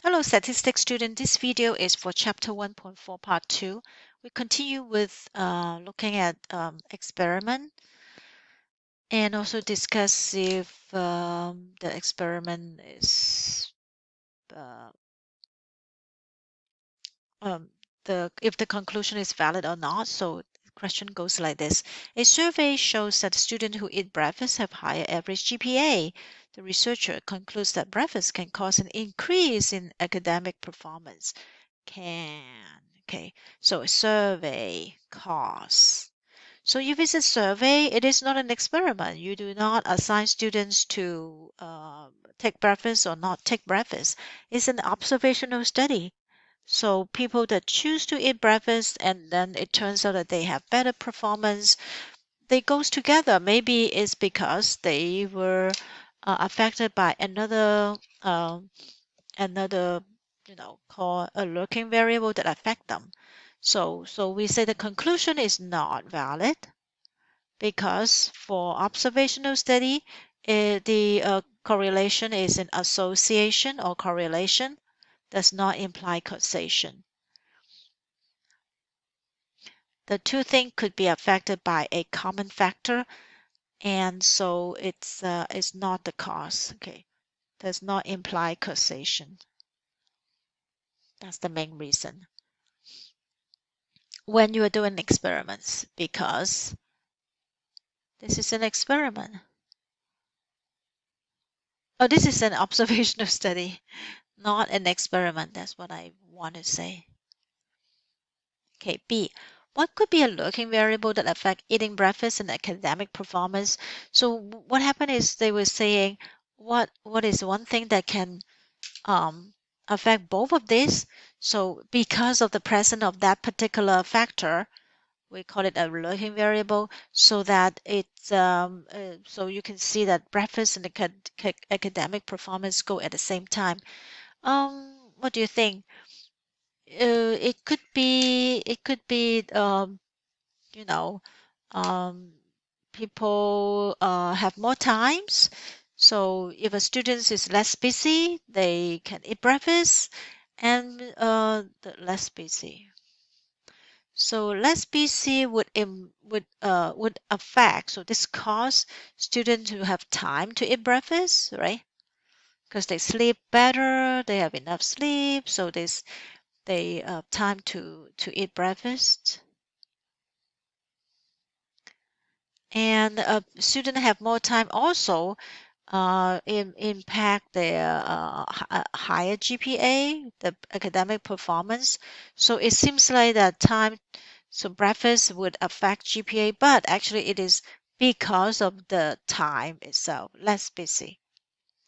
Hello, statistics student. This video is for chapter 1.4, part 2. We continue with looking at experiment and also discuss if the experiment is uh, um, if the conclusion is valid or not. So the question goes like this. A survey shows that students who eat breakfast have higher average GPA. The researcher concludes that breakfast can cause an increase in academic performance. Okay, so survey costs. So if it's a survey, it is not an experiment. You do not assign students to take breakfast or not take breakfast. It's an observational study. So people that choose to eat breakfast and then it turns out that they have better performance, they goes together. Maybe it's because they were affected by another called a lurking variable that affect them. So we say the conclusion is not valid because for observational study, the correlation is an association or correlation does not imply causation. The two things could be affected by a common factor, and so it's not the cause. Okay, does not imply causation. That's the main reason when you are doing experiments, because this is an experiment. Oh, this is an observational study, not an experiment. That's what I want to say. Okay, B. What could be a lurking variable that affect eating breakfast and academic performance? So what happened is they were saying what is one thing that can um, affect both of these? So because of the presence of that particular factor, we call it a lurking variable, so that it's so you can see that breakfast and academic performance go at the same time. What do you think? It could be you know um, people have more times. So if a student is less busy, they can eat breakfast, and less busy. So less busy would affect. So this cause students to have time to eat breakfast, right? Because they sleep better, they have enough sleep, so they time to eat breakfast. And students have more time also impact their higher GPA, the academic performance. So it seems like that time, so breakfast would affect GPA, but actually it is because of the time itself, less busy.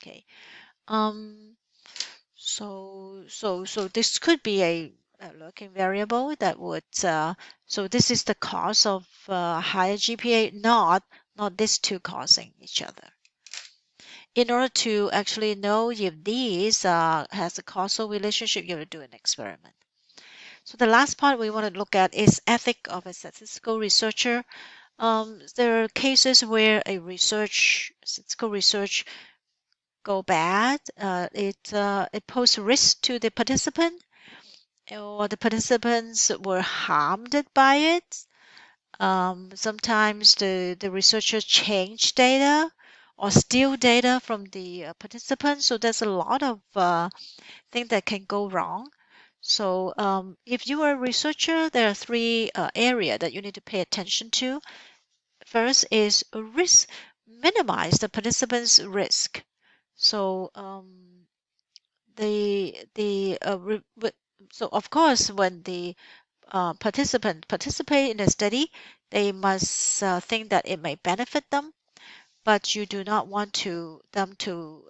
Okay. Um, so this could be a lurking variable that would so this is the cause of higher GPA, not these two causing each other. In order to actually know if these has a causal relationship, you have to do an experiment. So the last part we want to look at is ethic of a statistical researcher. There are cases where statistical research go bad. It poses risk to the participant, or the participants were harmed by it. Sometimes the researchers change data or steal data from the participants. So there's a lot of things that can go wrong. So if you are a researcher, there are three areas that you need to pay attention to. First is risk, minimize the participants' risk. So so of course when the participant participate in the study, they must think that it may benefit them, but you do not want them to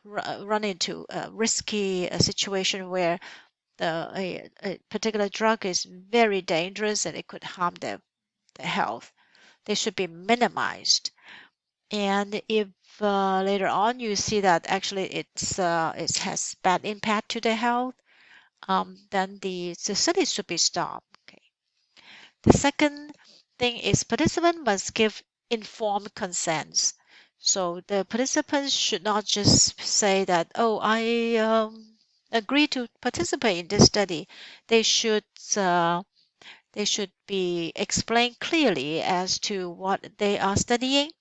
run into a risky situation where a particular drug is very dangerous and it could harm their health. They should be minimized. And if later on you see that actually it has bad impact to their health, then the study should be stopped. Okay. The second thing is participants must give informed consents. So the participants should not just say that, oh, agree to participate in this study, they should uh, they should be explained clearly as to what they are studying,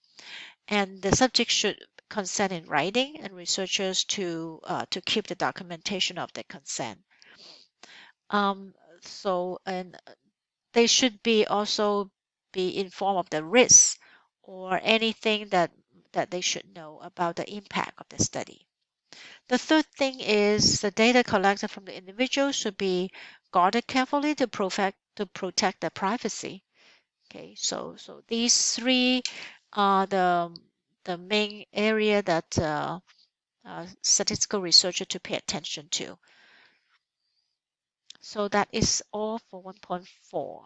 and the subject should consent in writing, and researchers to keep the documentation of the consent. Um, and they should be also be informed of the risks or anything that they should know about the impact of the study. The third thing is the data collected from the individual should be guarded carefully to protect their privacy. Okay, so these three are the main area that statistical researcher to pay attention to. So that is all for 1.4.